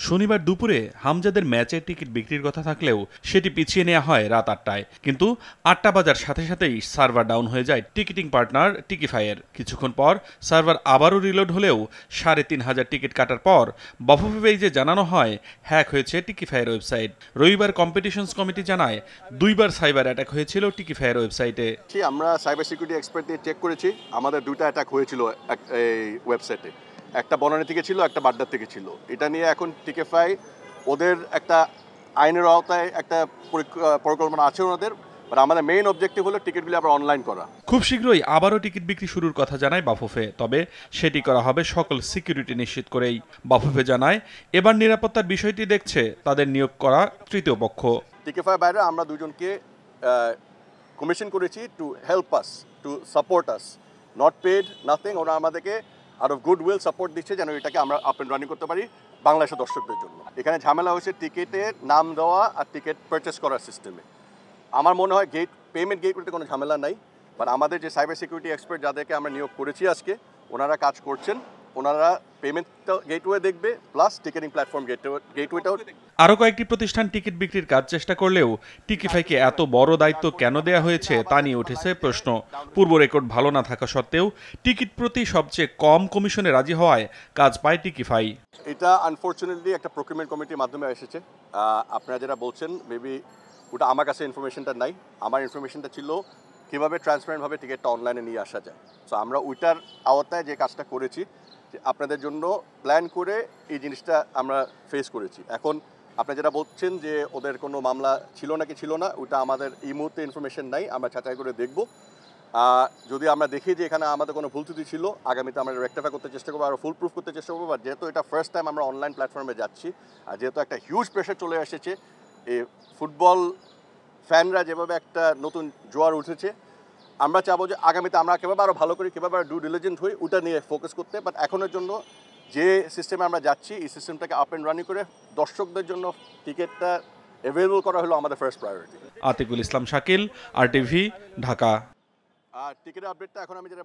শনিবার দুপুরে হামজাদের ম্যাচের টিকিট বিক্রির কথা থাকলেও সেটি পিছিয়ে নেওয়া হয় রাত ৮টায়। কিন্তু ৮টা বাজার সাথে সাথেই সার্ভার ডাউন হয়ে যায় টিকিটিং পার্টনার টিকিফাইয়ের। কিছুক্ষণ পর সার্ভার আবারও রিলোড হলেও ৩৫০০ টিকিট কাটার পর বফুফে পেজে জানানো হয় হ্যাক হয়েছে টিকিফাইয়ের ওয়েবসাইট। রবিবার কম্পিটিশনস কমিটি জানায় দুইবার সাইবার অ্যাটাক হয়েছিল টিকিফাইয়ের ওয়েবসাইটে। আমরা সাইবার সিকিউরিটি এক্সপার্ট দিয়ে চেক করেছি, আমাদের দুটো অ্যাটাক হয়েছিল এই ওয়েবসাইটে। একটা বনানী থেকে ছিল, একটা বাড্ডার থেকে ছিল। এটা নিয়ে এখন টিকিফাই ওদের একটা আইনের আওতায় একটা পরিকল্পনা আছে ওনাদের, বাট আমাদের মেইন অবজেক্টিভ হলো টিকিটগুলি আবার অনলাইন করা। খুব শীঘ্রই আবারও টিকিট বিক্রি শুরুর কথা জানায় বাফুফে, তবে সেটি করা হবে সকল সিকিউরিটি নিশ্চিত করেই। বাফুফে জানায় এবার নিরাপত্তার বিষয়টি দেখছে তাদের নিয়োগ করা তৃতীয় পক্ষ। টিকিফাই বাইরে আমরা দুজনকে কমিশন করেছি to help us, to support us, not paid nothing. ওরা আমাদেরকে out of good will support দিচ্ছে যেন এটাকে আমরা আপ অ্যান্ড রানিং করতে পারি বাংলাদেশের দর্শকদের জন্য। এখানে ঝামেলা হয়েছে টিকিটের নাম দেওয়া আর টিকিট পারচেস করার সিস্টেমে। আমার মনে হয় পেমেন্ট গেটওয়েতে কোনো ঝামেলা নাই, বাট আমাদের যে সাইবার সিকিউরিটি এক্সপার্ট যাদেরকে আমরা নিয়োগ করেছি আজকে, ওনারা কাজ করছেন। ওনারা পেমেন্ট গেটওয়ে দেখবে, প্লাস টিকিটিং প্ল্যাটফর্ম গেটওয়েটাও। আরও কয়েকটি প্রতিষ্ঠান টিকিট বিক্রির কাজ চেষ্টা করলেও টিকিফাইকে এত বড় দায়িত্ব কেন দেয়া হয়েছে তা নিয়ে উঠেছে প্রশ্ন। পূর্ব রেকর্ড ভালো না থাকা সত্ত্বেও টিকিট প্রতি সবচেয়ে কম কমিশনে রাজি হওয়ায় কাজ পায় টিকিফাই। এটা আনফর্চুনেটলি একটা প্রকিউরমেন্ট কমিটির মাধ্যমে এসেছে। আপনারা যেটা বলছেন মেবি ওটা আমার কাছে ইনফরমেশনটা নাই। আমার ইনফরমেশনটা ছিল কীভাবে ট্রান্সপারেন্টভাবে টিকিটটা অনলাইনে নিয়ে আসা যায়। সো আমরা ওইটার আওতায় যে কাজটা করেছি, যে আপনাদের জন্য প্ল্যান করে এই জিনিসটা আমরা ফেস করেছি। এখন আপনারা যেটা বলছেন যে ওদের কোনো মামলা ছিল নাকি ছিল না, ওটা আমাদের এই মুহূর্তে ইনফরমেশন নাই। আমরা ছাঁটাই করে দেখব। যদি আমরা দেখি যে এখানে আমাদের কোনো ভুল ত্রুটি ছিল, আগামীতে আমরা রেকটিফাই করতে চেষ্টা করবো, আরও ফুল প্রুফ করতে চেষ্টা করবো। বাট যেহেতু এটা ফার্স্ট টাইম আমরা অনলাইন প্ল্যাটফর্মে যাচ্ছি, আর যেহেতু একটা হিউজ প্রেশার চলে এসেছে, এই ফুটবল ফ্যানরা যেভাবে একটা নতুন জোয়ার উঠেছে, আমরা চাবো যে আগামীতে আমরা কীভাবে আরও ভালো করি, কীভাবে আরও ডিউ ডিলিজেন্ট হই, ওটা নিয়ে ফোকাস করতে। বাট এখনের জন্য যে সিস্টেমে আমরা যাচ্ছি, এই সিস্টেমটাকে আপ অ্যান্ড রানিং করে দর্শকদের জন্য টিকিটটা অ্যাভেলেবল করা হলো আমাদের ফার্স্ট প্রায়োরিটি। আতিকুল ইসলাম শাকিল, RTV, ঢাকা। আর টিকিটের আপডেটটা এখন আমি যেটা